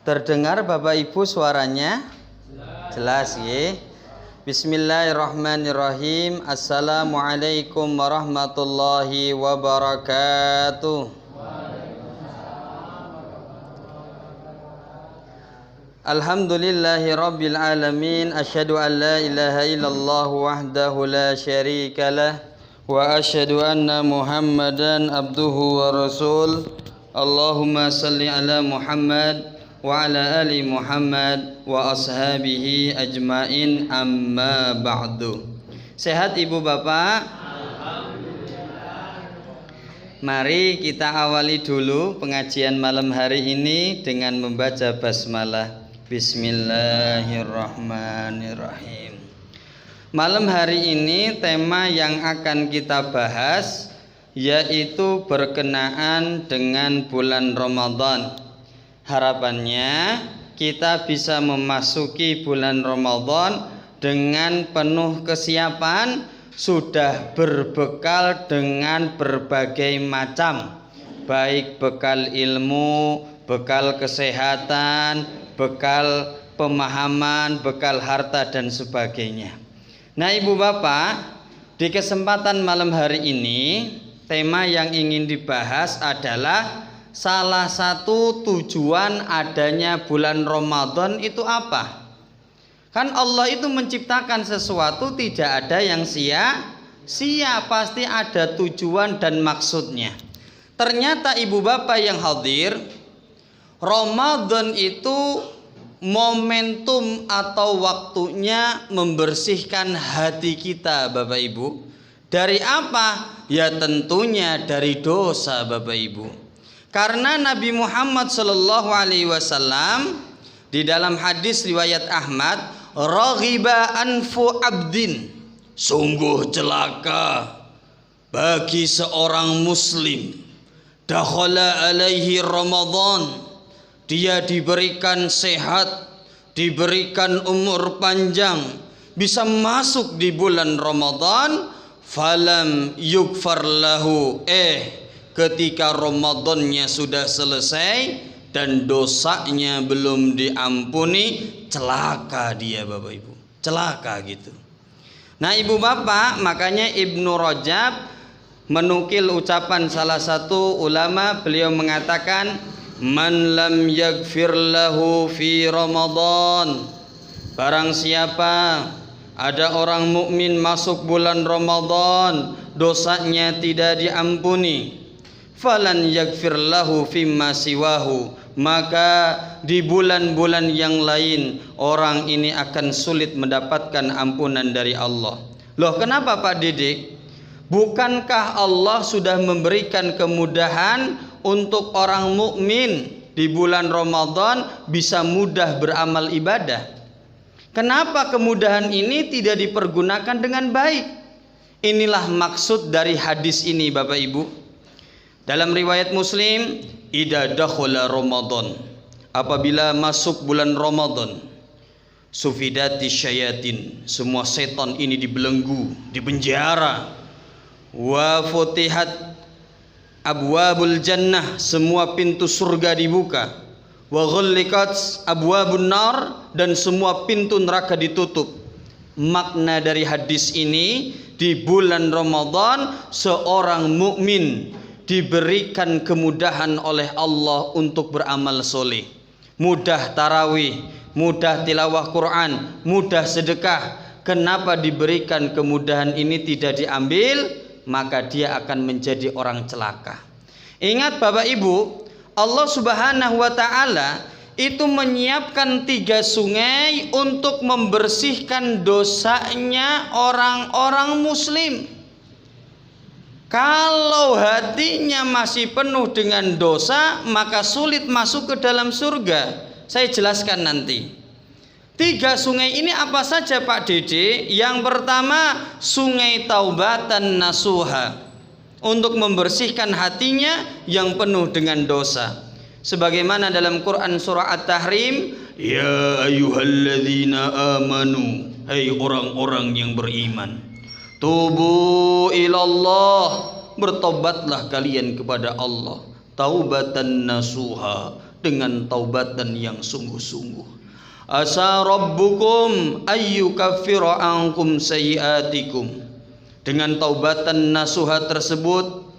Terdengar Bapak Ibu suaranya? Jelas ya. Bismillahirrahmanirrahim. Assalamualaikum warahmatullahi wabarakatuh. Alhamdulillahi rabbil alamin. Asyhadu an la ilaha illallah wahdahu la syarikalah wa asyhadu anna Muhammadan abduhu wa rasul. Allahumma salli ala Muhammad wa ala ali Muhammad wa ashabihi ajmain, amma ba'du. Sehat Ibu Bapak? Alhamdulillah. Mari kita awali dulu pengajian malam hari ini dengan membaca basmalah. Bismillahirrahmanirrahim. Malam hari ini tema yang akan kita bahas yaitu berkenaan dengan bulan Ramadan. Harapannya kita bisa memasuki bulan Ramadan dengan penuh kesiapan, sudah berbekal dengan berbagai macam, baik bekal ilmu, bekal kesehatan, bekal pemahaman, bekal harta dan sebagainya. Nah Ibu Bapak, di kesempatan malam hari ini tema yang ingin dibahas adalah salah satu tujuan adanya bulan Ramadan itu apa? Kan Allah itu menciptakan sesuatu tidak ada yang sia-sia, pasti ada tujuan dan maksudnya. Ternyata Ibu Bapak yang hadir, Ramadan itu momentum atau waktunya membersihkan hati kita Bapak Ibu. Dari apa? Ya tentunya dari dosa Bapak Ibu. Karena Nabi Muhammad sallallahu alaihi wasallam di dalam hadis riwayat Ahmad, raghiba anfu abdin, sungguh celaka bagi seorang muslim, dakhala alaihi Ramadan, dia diberikan sehat, diberikan umur panjang, bisa masuk di bulan Ramadan, falam yugfar lahu, ketika Ramadannya sudah selesai dan dosanya belum diampuni, celaka dia Bapak Ibu, celaka gitu. Nah Ibu Bapak, makanya Ibnu Rajab menukil ucapan salah satu ulama, beliau mengatakan, man lam yaghfir lahu fi Ramadan, barang siapa ada orang mukmin masuk bulan Ramadan dosanya tidak diampuni, falan yaghfir lahu fimma siwahu, maka di bulan-bulan yang lain orang ini akan sulit mendapatkan ampunan dari Allah. Loh kenapa Pak Didik? Bukankah Allah sudah memberikan kemudahan untuk orang mukmin di bulan Ramadan bisa mudah beramal ibadah? Kenapa kemudahan ini tidak dipergunakan dengan baik? Inilah maksud dari hadis ini Bapak Ibu. Dalam riwayat Muslim, idza dakhala Ramadan, apabila masuk bulan Ramadan, sufidati syayatin, semua setan ini dibelenggu, dipenjara, wa futihat abwabul jannah, semua pintu surga dibuka, wa ghulliqat abwabun nar, dan semua pintu neraka ditutup. Makna dari hadis ini, di bulan Ramadan seorang mukmin diberikan kemudahan oleh Allah untuk beramal soleh, mudah tarawih, mudah tilawah Quran, mudah sedekah. Kenapa diberikan kemudahan ini tidak diambil? Maka dia akan menjadi orang celaka. Ingat Bapak Ibu, Allah Subhanahu wa ta'ala itu menyiapkan 3 sungai untuk membersihkan dosanya orang-orang muslim. Kalau hatinya masih penuh dengan dosa, maka sulit masuk ke dalam surga. Saya jelaskan nanti. 3 sungai ini apa saja Pak Dede? Yang pertama, sungai taubatan nasuha, untuk membersihkan hatinya yang penuh dengan dosa. Sebagaimana dalam Quran surah At-Tahrim, ya ayyuhalladzina amanu, hai orang-orang yang beriman, tubu ilallah, bertobatlah kalian kepada Allah, taubatan nasuha, dengan taubatan yang sungguh-sungguh. Asa rabbukum ayyukaffira ankum sayyiatikum. Dengan taubatan nasuha tersebut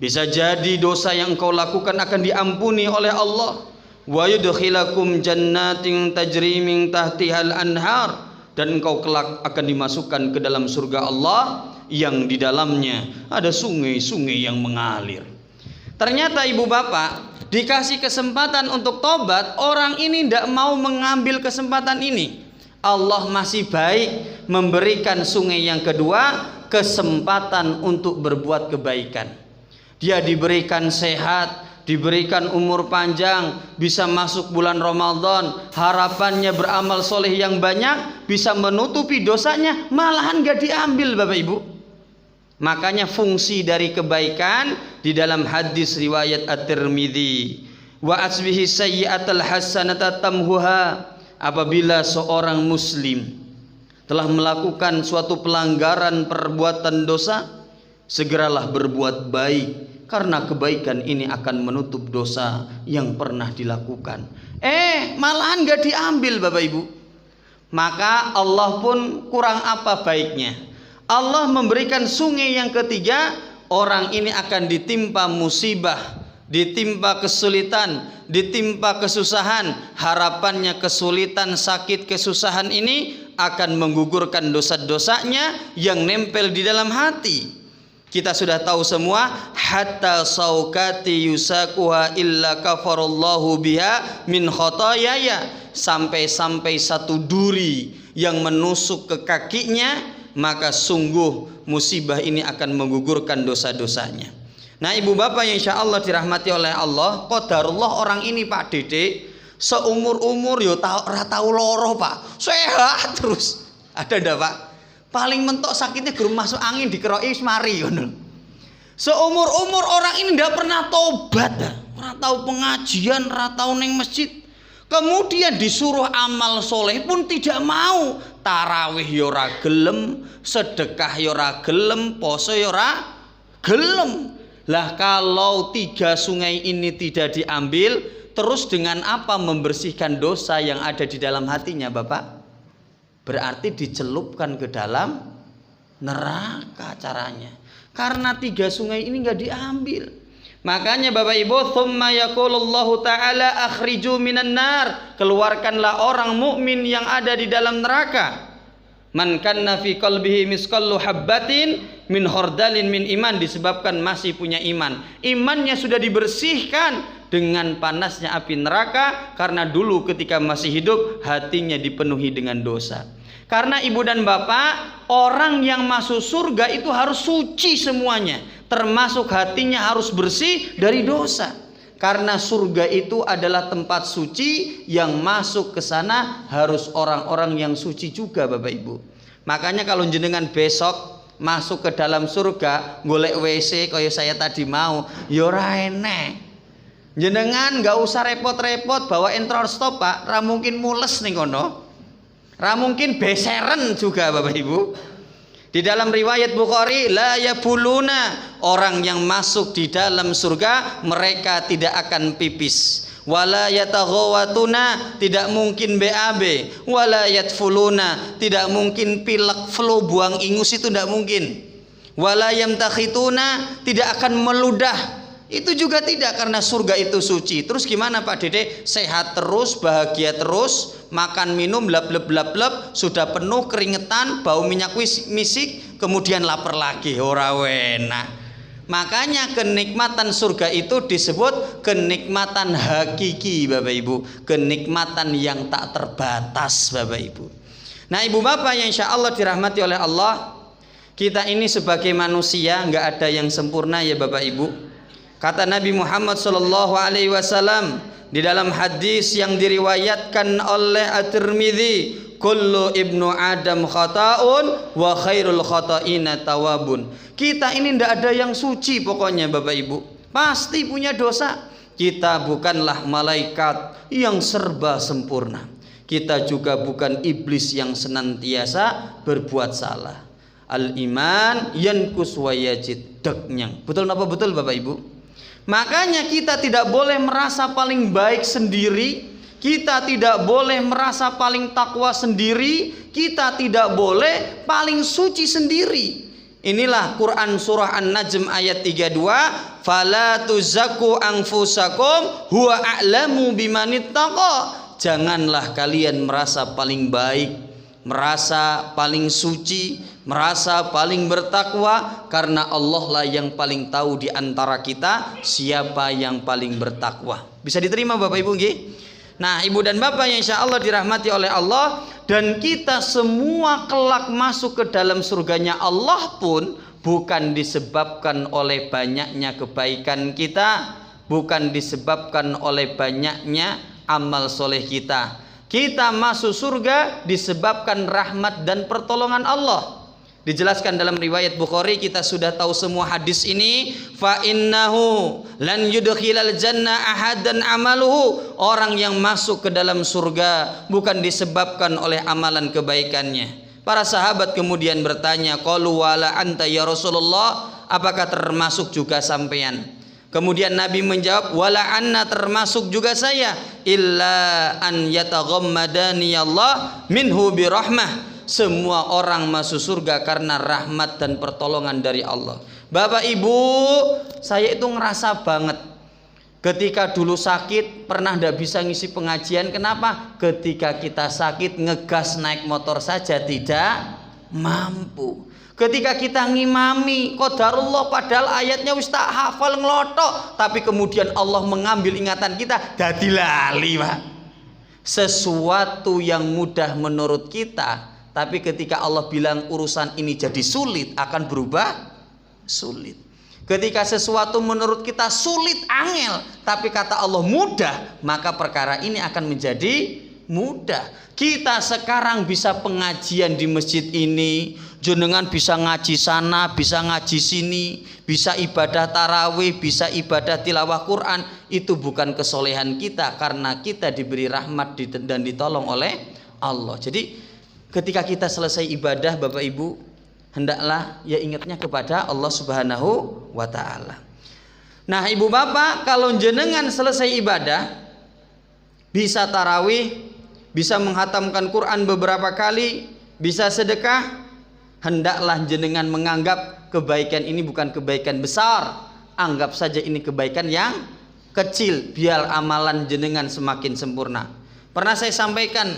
bisa jadi dosa yang engkau lakukan akan diampuni oleh Allah. Wa yudkhilakum jannatin tajri min tahtihal anhar, dan engkau kelak akan dimasukkan ke dalam surga Allah yang di dalamnya ada sungai-sungai yang mengalir. Ternyata ibu bapak dikasih kesempatan untuk tobat, orang ini tidak mau mengambil kesempatan ini. Allah masih baik memberikan sungai yang kedua, kesempatan untuk berbuat kebaikan. Dia diberikan sehat, diberikan umur panjang, bisa masuk bulan Ramadan, harapannya beramal soleh yang banyak, bisa menutupi dosanya, malahan gak diambil Bapak Ibu. Makanya fungsi dari kebaikan di dalam hadis riwayat At-Tirmidzi, wa asbihi sayyi'atal hasanata tamhuha, apabila seorang muslim telah melakukan suatu pelanggaran perbuatan dosa, segeralah berbuat baik, karena kebaikan ini akan menutup dosa yang pernah dilakukan. Malahan gak diambil Bapak Ibu. Maka Allah pun kurang apa baiknya. Allah memberikan sungai yang ketiga, orang ini akan ditimpa musibah, ditimpa kesulitan, ditimpa kesusahan. Harapannya kesulitan, sakit, kesusahan ini akan menggugurkan dosa-dosanya yang nempel di dalam hati. Kita sudah tahu semua, hatta saukati yusakuha illa kafarallahu biha min khotoyaya, sampai satu duri yang menusuk ke kakinya, maka sungguh musibah ini akan menggugurkan dosa-dosanya. Nah ibu bapak yang insya Allah dirahmati oleh Allah, qadarullah orang ini Pak Dede seumur-umur yo tahu loro Pak, sehat terus. Ada ndak Pak? Paling mentok sakitnya gerung masuk angin dikeroi mari ngono. Seumur-umur orang ini ndak pernah tobat, ora tahu pengajian, ora tahu neng masjid. Kemudian disuruh amal soleh pun tidak mau. Tarawih yo ora gelem, sedekah yo ora gelem, poso yo ora gelem. Lah kalau tiga sungai ini tidak diambil, terus dengan apa membersihkan dosa yang ada di dalam hatinya Bapak? Berarti dicelupkan ke dalam neraka caranya. Karena tiga sungai ini nggak diambil. Makanya Bapak Ibu, thumma yaqulullahu ta'ala akhriju minan nar, keluarkanlah orang mukmin yang ada di dalam neraka. Man kanna fi qalbihi misqallu habbatin min khardalin min iman, disebabkan masih punya iman. Imannya sudah dibersihkan dengan panasnya api neraka, karena dulu ketika masih hidup hatinya dipenuhi dengan dosa. Karena ibu dan bapak, orang yang masuk surga itu harus suci semuanya, termasuk hatinya harus bersih dari dosa. Karena surga itu adalah tempat suci, yang masuk ke sana harus orang-orang yang suci juga Bapak Ibu. Makanya kalau jenengan besok masuk ke dalam surga golek WC kaya saya tadi mau, ya ora enek. Jenengan nggak usah repot-repot bawa entror stop Pak, ra mungkin mules ning kono. Ra mungkin beseren juga Bapak Ibu. Di dalam riwayat Bukhari, la yabuluna, orang yang masuk di dalam surga mereka tidak akan pipis. Wala yataghawatuna, tidak mungkin BAB. Wala yatfuluna, tidak mungkin pilek, flu, buang ingus, itu tidak mungkin. Wala yamtakhituna, tidak akan meludah. Itu juga tidak, karena surga itu suci. Terus gimana Pak Dede? Sehat terus, bahagia terus, makan minum lap sudah penuh keringetan, bau minyak misik, kemudian lapar lagi, ora enak. Makanya kenikmatan surga itu disebut kenikmatan hakiki Bapak Ibu, kenikmatan yang tak terbatas Bapak Ibu. Nah ibu bapak yang insya Allah dirahmati oleh Allah, kita ini sebagai manusia nggak ada yang sempurna ya Bapak Ibu. Kata Nabi Muhammad SAW di dalam hadis yang diriwayatkan oleh At-Tirmidzi, kullu ibnu Adam khata'un wa khairul khata'ina tawabun. Kita ini tidak ada yang suci pokoknya Bapak Ibu, pasti punya dosa. Kita bukanlah malaikat yang serba sempurna, kita juga bukan iblis yang senantiasa berbuat salah. Al iman yankus wa yazid, deknyang. Betul apa betul Bapak Ibu? Makanya kita tidak boleh merasa paling baik sendiri, kita tidak boleh merasa paling takwa sendiri, kita tidak boleh paling suci sendiri. Inilah Quran surah An-Najm ayat 32, fala tuzakku anfusakum huwa a'lamu bimanittaqa. Janganlah kalian merasa paling baik, merasa paling suci, merasa paling bertakwa, karena Allah lah yang paling tahu di antara kita siapa yang paling bertakwa. Bisa diterima Bapak Ibu nggih? Nah, Ibu dan Bapak yang insya Allah dirahmati oleh Allah, dan kita semua kelak masuk ke dalam surganya Allah pun bukan disebabkan oleh banyaknya kebaikan kita, bukan disebabkan oleh banyaknya amal soleh kita. Kita masuk surga disebabkan rahmat dan pertolongan Allah. Dijelaskan dalam riwayat Bukhari, kita sudah tahu semua hadis ini, fa innahu lan yudkhilal jannah ahadan amaluhu. Orang yang masuk ke dalam surga bukan disebabkan oleh amalan kebaikannya. Para sahabat kemudian bertanya, qalu wala anta ya Rasulullah, apakah termasuk juga sampean? Kemudian Nabi menjawab, wala anna, termasuk juga saya, illa an yataghammadani Allah minhu birahmah. Semua orang masuk surga karena rahmat dan pertolongan dari Allah. Bapak Ibu, saya itu ngerasa banget ketika dulu sakit, pernah tidak bisa ngisi pengajian. Kenapa? Ketika kita sakit ngegas naik motor saja tidak mampu. Ketika kita ngimami qadarullah, padahal ayatnya wis tak hafal ngelotok, tapi kemudian Allah mengambil ingatan kita, dadi lali, Pak. Sesuatu yang mudah menurut kita, tapi ketika Allah bilang urusan ini jadi sulit, akan berubah sulit. Ketika sesuatu menurut kita sulit, angel, tapi kata Allah mudah, maka perkara ini akan menjadi mudah. Kita sekarang bisa pengajian di masjid ini, jenengan bisa ngaji sana, bisa ngaji sini, bisa ibadah tarawih, bisa ibadah tilawah Quran. Itu bukan kesolehan kita, karena kita diberi rahmat dan ditolong oleh Allah. Jadi ketika kita selesai ibadah, Bapak Ibu, hendaklah ya ingatnya kepada Allah Subhanahu wa ta'ala. Nah, Ibu Bapak, kalau jenengan selesai ibadah, bisa tarawih, bisa menghatamkan Quran beberapa kali, bisa sedekah, hendaklah jenengan menganggap kebaikan ini bukan kebaikan besar. Anggap saja ini kebaikan yang kecil, biar amalan jenengan semakin sempurna. Pernah saya sampaikan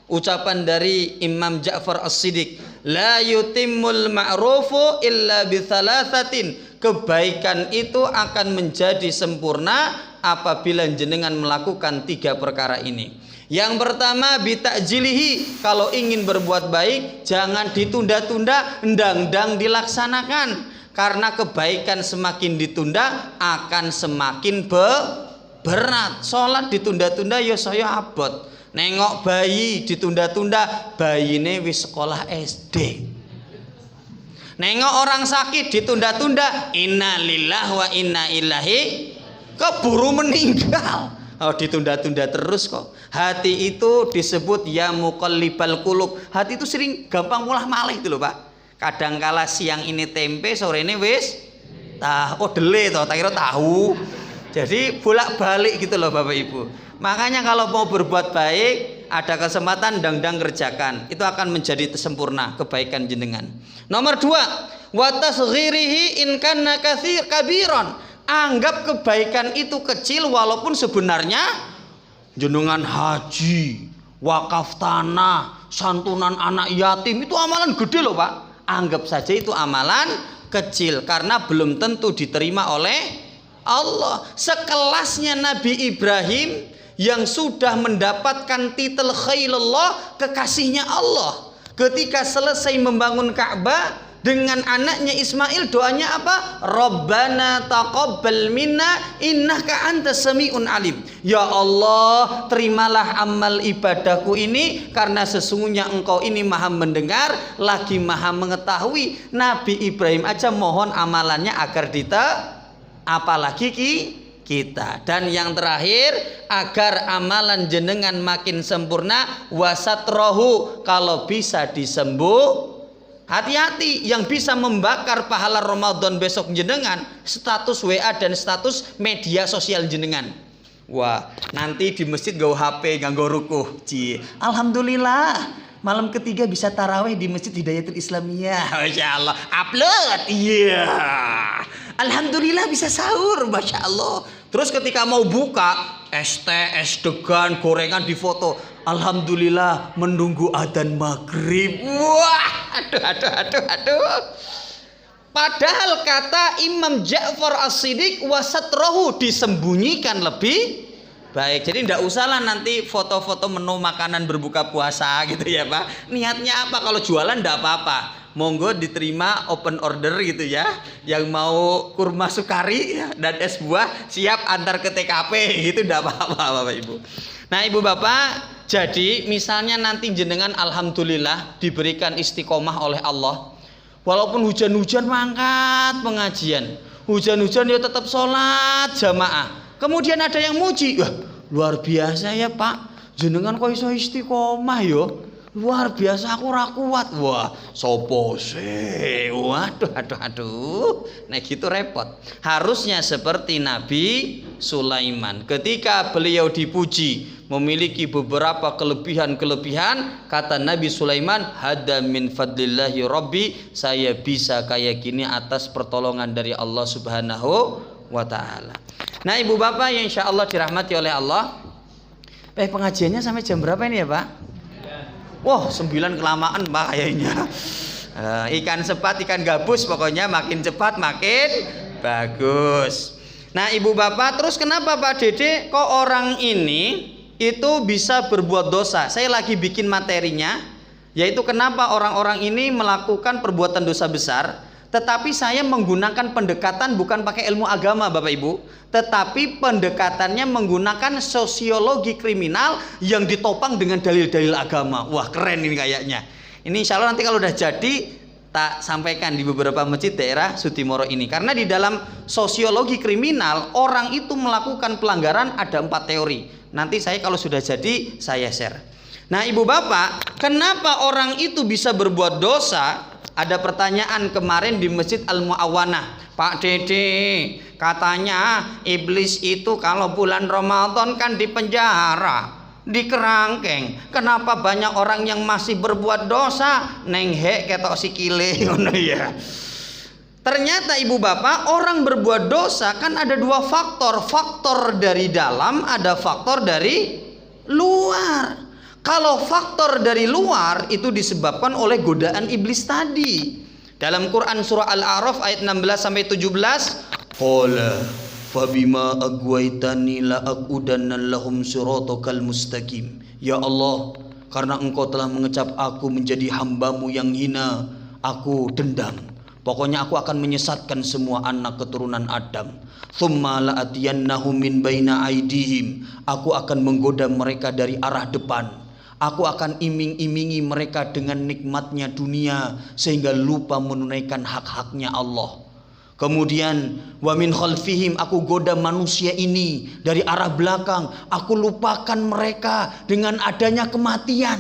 ucapan dari Imam Ja'far As-Siddiq, la yutimmul ma'rufu illa bithalathatin. Kebaikan itu akan menjadi sempurna apabila jenengan melakukan 3 perkara ini. Yang pertama, bitakjilihi, kalau ingin berbuat baik jangan ditunda-tunda, endang-endang dilaksanakan. Karena kebaikan semakin ditunda akan semakin berat. Sholat ditunda-tunda ya saya abot. Nengok bayi ditunda-tunda, bayine wis sekolah SD. Nengok orang sakit ditunda-tunda, inna lillahi wa inna ilaihi, keburu meninggal. Oh, ditunda-tunda terus kok. Hati itu disebut ya muqallibal qulub. Hati itu sering gampang mulah malih itu loh, Pak. Kadangkala siang ini tempe, sore ini wis dele toh, tak kira tahu. Jadi bolak-balik gitu loh Bapak Ibu. Makanya kalau mau berbuat baik, ada kesempatan dang-dang kerjakan. Itu akan menjadi sempurna kebaikan jenengan. Nomor 2, wa tasghirihi in kana kabiran. Anggap kebaikan itu kecil walaupun sebenarnya jenengan haji, wakaf tanah, santunan anak yatim, itu amalan gede loh Pak. Anggap saja itu amalan kecil karena belum tentu diterima oleh Allah. Sekelasnya Nabi Ibrahim yang sudah mendapatkan titel Khalilullah, kekasihnya Allah. Ketika selesai membangun Ka'bah dengan anaknya Ismail, doanya apa? Rabbana taqabbal minna innaka antas samiun alim. Ya Allah, terimalah amal ibadahku ini karena sesungguhnya engkau ini maha mendengar lagi maha mengetahui. Nabi Ibrahim aja mohon amalannya agar apalagi kita. Dan yang terakhir, agar amalan jenengan makin sempurna, wasatrohu, kalau bisa Hati-hati, yang bisa membakar pahala Ramadan besok jenengan status WA dan status media sosial jenengan. Wah, nanti di masjid gawe HP nganggo rukuh. Alhamdulillah, malam ketiga bisa taraweh di Masjid Hidayatul Islamiyah. Masya Allah, upload. Iya. Alhamdulillah bisa sahur, Masya Allah. Terus ketika mau buka, es teh, es degan, gorengan di foto. Alhamdulillah menunggu adzan maghrib. Wah, aduh. Padahal kata Imam Ja'far As-Shiddiq, wasatrohu, disembunyikan lebih baik. Jadi tidak usahlah nanti foto-foto menu makanan berbuka puasa gitu ya Pak. Niatnya apa? Kalau jualan tidak apa-apa. Monggo diterima open order gitu ya. Yang mau kurma sukari dan es buah siap antar ke TKP gitu, tidak apa-apa Bapak Ibu. Nah Ibu Bapak, jadi misalnya nanti jenengan alhamdulillah diberikan istiqomah oleh Allah. Walaupun hujan-hujan mangkat pengajian, hujan-hujan ya tetap sholat jamaah. Kemudian ada yang muji, wah luar biasa ya Pak, jenengan kok iso istiqomah yo, luar biasa, aku ora kuat. Wah sopo sih, aduh, nah gitu repot. Harusnya seperti Nabi Sulaiman, ketika beliau dipuji memiliki beberapa kelebihan, kata Nabi Sulaiman, hada min fadlillahi rabbi, saya bisa kayak gini atas pertolongan dari Allah Subhanahu wa ta'ala. Nah Ibu Bapak yang insya Allah dirahmati oleh Allah, pengajiannya sampai jam berapa ini ya Pak? Wah 9 kelamaan Pak kayaknya. Ikan sepat, ikan gabus, pokoknya makin cepat makin bagus. Nah Ibu Bapak, terus kenapa Pak Dede kok orang ini itu bisa berbuat dosa? Saya lagi bikin materinya, yaitu kenapa orang-orang ini melakukan perbuatan dosa besar, tetapi saya menggunakan pendekatan bukan pakai ilmu agama Bapak Ibu, tetapi pendekatannya menggunakan sosiologi kriminal yang ditopang dengan dalil-dalil agama. Wah keren ini kayaknya. Ini insya Allah nanti kalau udah jadi tak sampaikan di beberapa masjid daerah Sudimoro ini. Karena di dalam sosiologi kriminal, orang itu melakukan pelanggaran ada 4 teori. Nanti saya kalau sudah jadi saya share. Nah Ibu Bapak, kenapa orang itu bisa berbuat dosa? Ada pertanyaan kemarin di Masjid Al-Mu'awanah, Pak Dede, katanya iblis itu kalau bulan Ramadan kan di penjara, di kerangkeng. Kenapa banyak orang yang masih berbuat dosa? Nenghek ketok sikile ngono ya. Ternyata Ibu Bapak, orang berbuat dosa kan ada 2 faktor. Faktor dari dalam, ada faktor dari luar. Kalau faktor dari luar itu disebabkan oleh godaan iblis tadi. Dalam Quran surah Al-A'raf ayat 16 sampai 17, qala fabima agwaitani la aqudanna lahum siratal mustaqim. Ya Allah, karena Engkau telah mengecap aku menjadi hambamu yang hina, aku dendam. Pokoknya aku akan menyesatkan semua anak keturunan Adam. Tsumma la'atiyannahum min baina aidihim. Aku akan menggoda mereka dari arah depan. Aku akan iming-imingi mereka dengan nikmatnya dunia sehingga lupa menunaikan hak-haknya Allah. Kemudian wa min khalfihim, aku goda manusia ini dari arah belakang. Aku lupakan mereka dengan adanya kematian.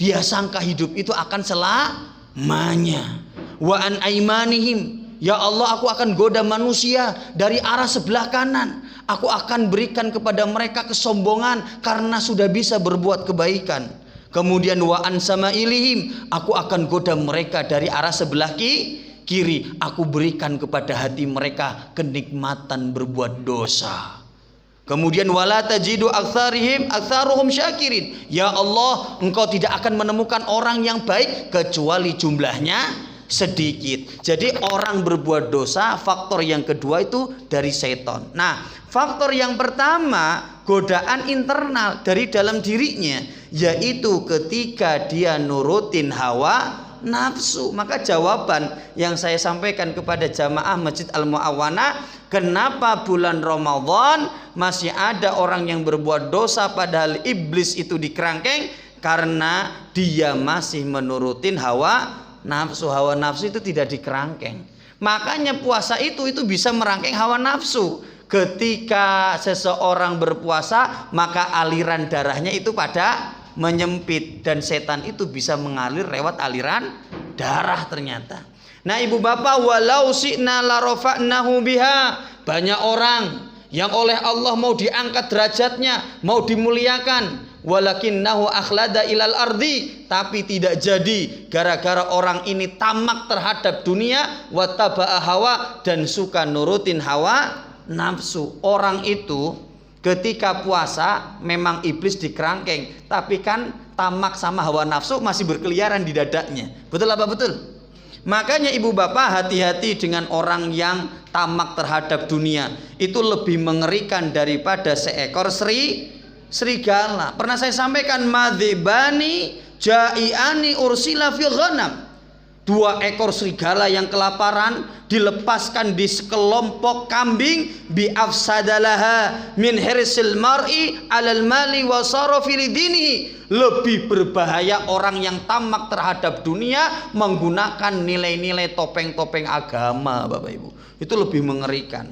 Dia sangka hidup itu akan selamanya. Wa an aimanihim, ya Allah aku akan goda manusia dari arah sebelah kanan. Aku akan berikan kepada mereka kesombongan karena sudah bisa berbuat kebaikan. Kemudian wa an samailihim, aku akan goda mereka dari arah sebelah kiri. Aku berikan kepada hati mereka kenikmatan berbuat dosa. Kemudian wala tajidu aktsaruhum syakirin, ya Allah Engkau tidak akan menemukan orang yang baik kecuali jumlahnya sedikit. Jadi orang berbuat dosa, faktor yang kedua itu dari setan. Nah, faktor yang pertama godaan internal dari dalam dirinya, yaitu ketika dia nurutin hawa nafsu. Maka jawaban yang saya sampaikan kepada jamaah Masjid Al-Mu'awanah, kenapa bulan Ramadan masih ada orang yang berbuat dosa padahal iblis itu di kerangkeng? Karena dia masih menurutin hawa nafsu. Hawa nafsu itu tidak dikerangkeng. Makanya puasa itu bisa merangkeng hawa nafsu. Ketika seseorang berpuasa, maka aliran darahnya itu pada menyempit dan setan itu bisa mengalir lewat aliran darah ternyata. Nah ibu bapak, walau syi'na la rafa'nahu biha. Banyak orang yang oleh Allah mau diangkat derajatnya, mau dimuliakan, walakinnahu akhlada ilal ardi, tapi tidak jadi gara-gara orang ini tamak terhadap dunia, wattaba'a hawa, dan suka nurutin hawa nafsu. Orang itu ketika puasa memang iblis dikerangkeng, tapi kan tamak sama hawa nafsu masih berkeliaran di dadanya. Betul apa betul? Makanya ibu bapak hati-hati dengan orang yang tamak terhadap dunia. Itu lebih mengerikan daripada seekor serigala. Pernah saya sampaikan, madzibani ja'iani ursila fi ghanam. 2 ekor serigala yang kelaparan dilepaskan di sekelompok kambing, bi afsadalaha min hirsil mar'i alal mali wa sarafi lidinihi. Lebih berbahaya orang yang tamak terhadap dunia menggunakan nilai-nilai topeng-topeng agama, Bapak Ibu. Itu lebih mengerikan.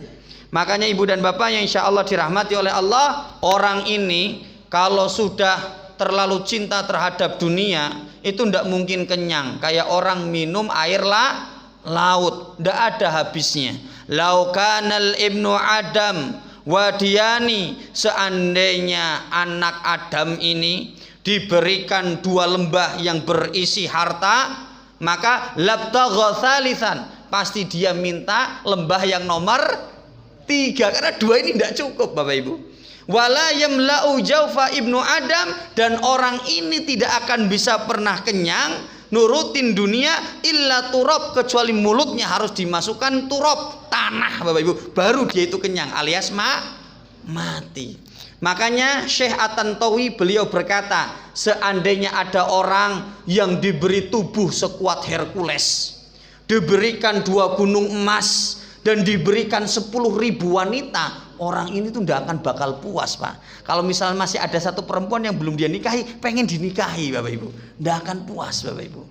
Makanya ibu dan bapak yang insya Allah dirahmati oleh Allah, orang ini kalau sudah terlalu cinta terhadap dunia itu tidak mungkin kenyang. Kayak orang minum air laut, tidak ada habisnya. Laukanal ibnu Adam wadiyani, seandainya anak Adam ini diberikan 2 lembah yang berisi harta, maka labtagha thalithan, pasti dia minta lembah yang nomor 3, karena 2 ini tidak cukup Bapak Ibu. Wala yamla'u jawfa ibnu Adam, dan orang ini tidak akan bisa pernah kenyang nurutin dunia illa turab, kecuali mulutnya harus dimasukkan turab, tanah Bapak Ibu, baru dia itu kenyang alias mati. Makanya Syekh At-Tantawi beliau berkata, seandainya ada orang yang diberi tubuh sekuat Hercules, diberikan 2 gunung emas, dan diberikan 10.000 wanita, orang ini tuh tidak akan bakal puas Pak. Kalau misalnya masih ada satu perempuan yang belum dia nikahi, pengen dinikahi Bapak Ibu, tidak akan puas Bapak Ibu.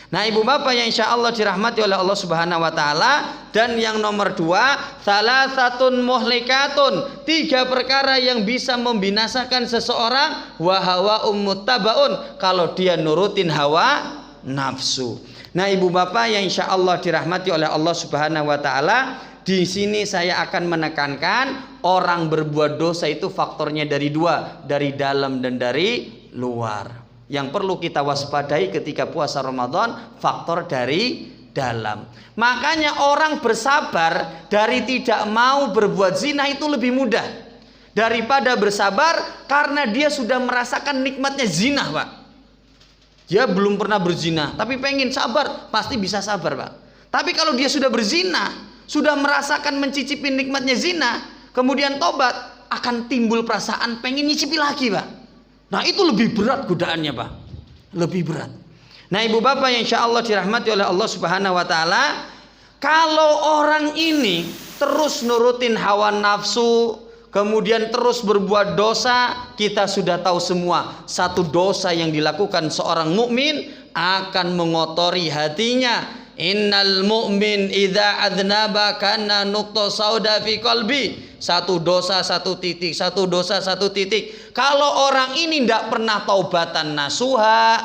Nah ibu bapak yang insya Allah dirahmati oleh Allah Subhanahu Wa Taala. Dan yang nomor 2, salasatun muhlikatun, 3 perkara yang bisa membinasakan seseorang, wahawa muttabaun, kalau dia nurutin hawa nafsu. Nah ibu bapak yang insya Allah dirahmati oleh Allah Subhanahu Wa Taala, di sini saya akan menekankan orang berbuat dosa itu faktornya dari 2, dari dalam dan dari luar. Yang perlu kita waspadai ketika puasa Ramadan, faktor dari dalam. Makanya orang bersabar dari tidak mau berbuat zina itu lebih mudah daripada bersabar karena dia sudah merasakan nikmatnya zina Pak. Dia belum pernah berzina tapi pengen sabar, pasti bisa sabar Pak. Tapi kalau dia sudah berzina, sudah merasakan mencicipi nikmatnya zina, kemudian tobat, akan timbul perasaan pengen nyicipi lagi Pak. Nah itu lebih berat godaannya Pak, lebih berat. Nah ibu bapak yang insya Allah dirahmati oleh Allah Subhanahu Wa Taala, kalau orang ini terus nurutin hawa nafsu, kemudian terus berbuat dosa, kita sudah tahu semua, satu dosa yang dilakukan seorang mukmin akan mengotori hatinya. Innal mu'min idza adznaba kana nuqta sauda fi qalbi. Satu dosa 1 titik, satu dosa 1 titik. Kalau orang ini tidak pernah taubatan nasuha,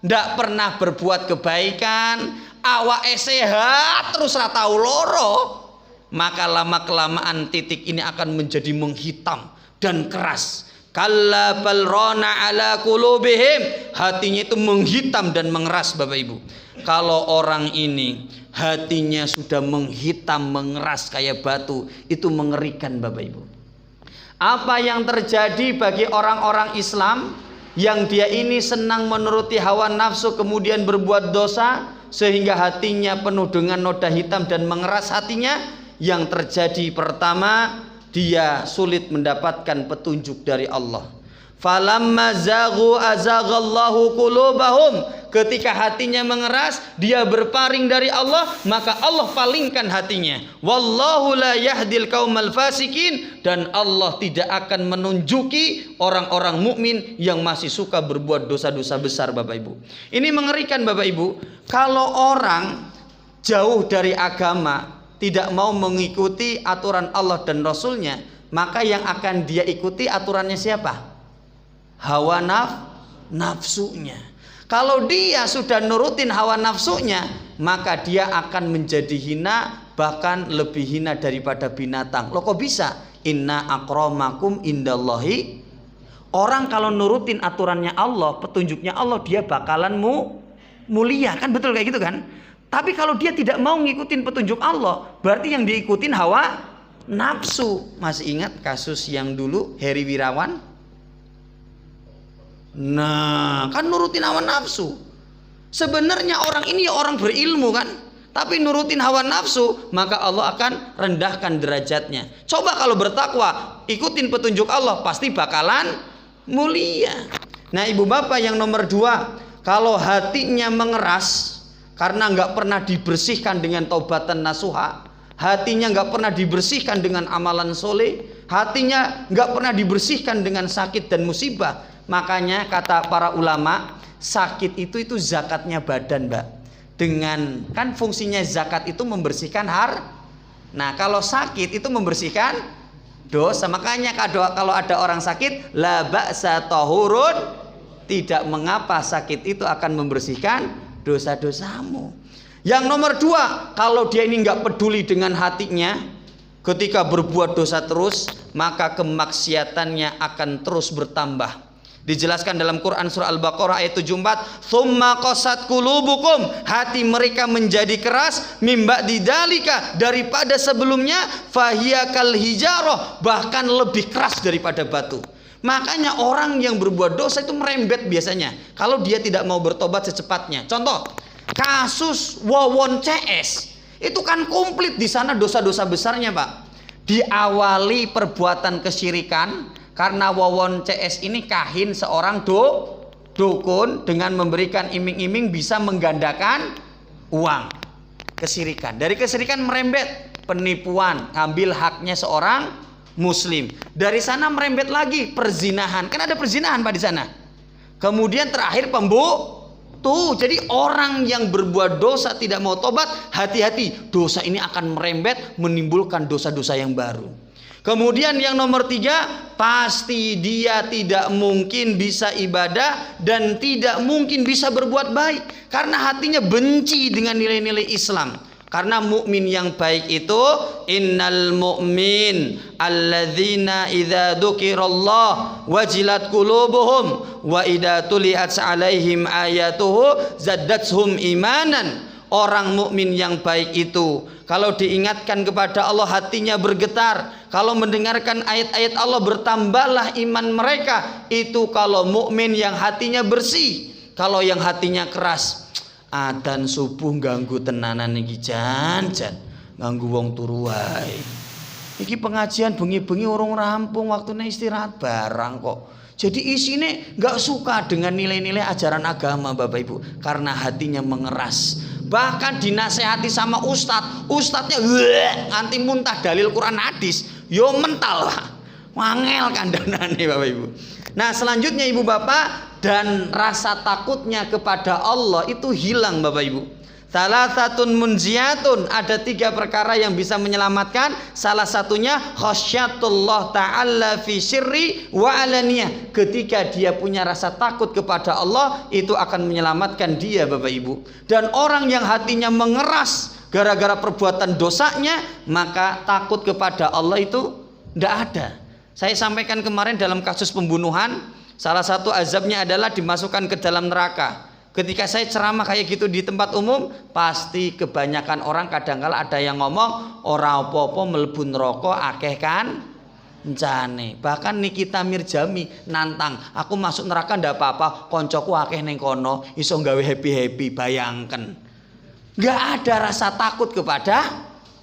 tidak pernah berbuat kebaikan, awake sehat terus ra tau loro, maka lama kelamaan titik ini akan menjadi menghitam dan keras. Kalla bal rana ala qulubihim, hatinya itu menghitam dan mengeras Bapak Ibu. Kalau orang ini hatinya sudah menghitam, mengeras kayak batu, itu mengerikan Bapak Ibu. Apa yang terjadi bagi orang-orang Islam yang dia ini senang menuruti hawa nafsu kemudian berbuat dosa sehingga hatinya penuh dengan noda hitam dan mengeras hatinya? Yang terjadi pertama, dia sulit mendapatkan petunjuk dari Allah. Falamma zaghu azaghallahu qulubahum, ketika hatinya mengeras, dia berpaling dari Allah, maka Allah palingkan hatinya. Wallahu la yahdil qaumal fasikin, dan Allah tidak akan menunjuki orang-orang mukmin yang masih suka berbuat dosa-dosa besar Bapak Ibu. Ini mengerikan Bapak Ibu. Kalau orang jauh dari agama, tidak mau mengikuti aturan Allah dan Rasulnya, maka yang akan dia ikuti aturannya siapa? Hawa nafsunya. Kalau dia sudah nurutin hawa nafsunya, maka dia akan menjadi hina, bahkan lebih hina daripada binatang. Loh kok bisa? Inna akramakum indallahi. Orang kalau nurutin aturannya Allah, petunjuknya Allah, dia bakalan mulia, kan betul kayak gitu kan? Tapi kalau dia tidak mau ngikutin petunjuk Allah, berarti yang diikutin hawa nafsu. Masih ingat kasus yang dulu Heri Wirawan? Nah, kan nurutin hawa nafsu. Sebenarnya orang ini orang berilmu kan, tapi nurutin hawa nafsu, maka Allah akan rendahkan derajatnya. Coba kalau bertakwa, ikutin petunjuk Allah, pasti bakalan mulia. Nah, ibu bapak yang nomor 2, kalau hatinya mengeras karena nggak pernah dibersihkan dengan taubatan nasuha, hatinya nggak pernah dibersihkan dengan amalan soleh, hatinya nggak pernah dibersihkan dengan sakit dan musibah. Makanya kata para ulama, sakit itu zakatnya badan, Mbak. Dengan kan fungsinya zakat itu membersihkan Nah, kalau sakit itu membersihkan dosa. Makanya kalau ada orang sakit, la ba'sa tahurun, tidak mengapa sakit itu akan membersihkan dosa-dosamu. Yang nomor 2, kalau dia ini nggak peduli dengan hatinya, ketika berbuat dosa terus, maka kemaksiatannya akan terus bertambah. Dijelaskan dalam Quran surah Al-Baqarah ayat 74, "Tsumma qasat qulubukum", hati mereka menjadi keras, "mimba didalika", daripada sebelumnya, "fahiya kal hijarah", bahkan lebih keras daripada batu. Makanya orang yang berbuat dosa itu merembet biasanya kalau dia tidak mau bertobat secepatnya. Contoh, kasus Wawon CS itu kan komplit di sana dosa-dosa besarnya, Pak. Diawali perbuatan kesyirikan. Karena Wawon CS ini kahin seorang dukun, dengan memberikan iming-iming bisa menggandakan uang. Kesyirikan. Dari kesyirikan merembet penipuan, ngambil haknya seorang muslim. Dari sana merembet lagi perzinahan. Kan ada perzinahan Pak di sana. Kemudian terakhir tuh, jadi orang yang berbuat dosa tidak mau tobat, hati-hati, dosa ini akan merembet, menimbulkan dosa-dosa yang baru. Kemudian yang nomor 3, pasti dia tidak mungkin bisa ibadah dan tidak mungkin bisa berbuat baik karena hatinya benci dengan nilai-nilai Islam. Karena mukmin yang baik itu, innal mu'min alladzina idza dzukirallah wajilat qulubuhum wa idza tuliyat 'alaihim ayatuhu zaddathum imanan. Orang mukmin yang baik itu, kalau diingatkan kepada Allah hatinya bergetar, kalau mendengarkan ayat-ayat Allah bertambahlah iman mereka. Itu kalau mukmin yang hatinya bersih. Kalau yang hatinya keras, adzan subuh ganggu tenanan iki jan ganggu wong turu wae. Iki pengajian bengi-bengi urung rampung, waktunya istirahat barang kok. Jadi isine nggak suka dengan nilai-nilai ajaran agama Bapak Ibu, karena hatinya mengeras. Bahkan dinasehati sama ustadznya nganti muntah dalil Quran hadis, yo mental lah, wangel kandanane Bapak Ibu. Nah selanjutnya Ibu Bapak, dan rasa takutnya kepada Allah itu hilang Bapak Ibu. Salasatun munziyatun, ada 3 perkara yang bisa menyelamatkan. Salah satunya khasyatullah ta'ala fi sirri wa alaniyah. Ketika dia punya rasa takut kepada Allah, itu akan menyelamatkan dia Bapak Ibu. Dan orang yang hatinya mengeras gara-gara perbuatan dosanya, maka takut kepada Allah itu tidak ada. Saya sampaikan kemarin dalam kasus pembunuhan, salah satu azabnya adalah dimasukkan ke dalam neraka. Ketika saya ceramah kayak gitu di tempat umum, pasti kebanyakan orang kadang-kala ada yang ngomong, ora apa-apa mlebu neraka akeh kan encane. Bahkan Nikita Mirjami nantang, aku masuk neraka ndak apa-apa, koncoku akeh ning kono, iso gawe happy-happy. Bayangkan, nggak ada rasa takut kepada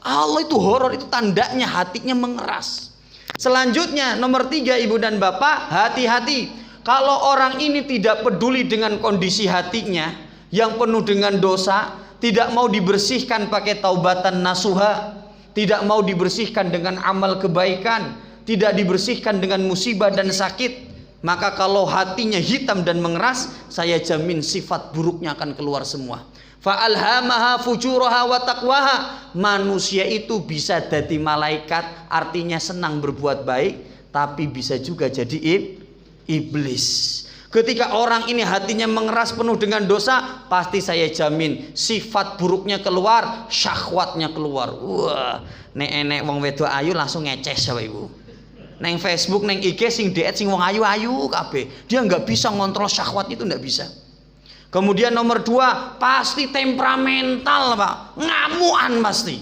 Allah. Itu horor, itu tandanya hatinya mengeras. Selanjutnya nomor 3 Ibu dan Bapak, hati-hati. Kalau orang ini tidak peduli dengan kondisi hatinya yang penuh dengan dosa, tidak mau dibersihkan pakai taubatan nasuha, tidak mau dibersihkan dengan amal kebaikan, tidak dibersihkan dengan musibah dan sakit, maka kalau hatinya hitam dan mengeras, saya jamin sifat buruknya akan keluar semua. Fa'alhamaha fujuraha wa taqwaha. Manusia itu bisa jadi malaikat, artinya senang berbuat baik, tapi bisa juga jadi iblis. Ketika orang ini hatinya mengeras penuh dengan dosa, pasti saya jamin sifat buruknya keluar, syahwatnya keluar. Wah, nek wong wedok ayu langsung ngeces Bapak Ibu. Neng Facebook, neng IG sing diet sing wong ayu-ayu kabeh. Dia nggak bisa ngontrol syahwat itu, nggak bisa. Kemudian nomor 2, pasti temperamental Pak, ngamuan pasti.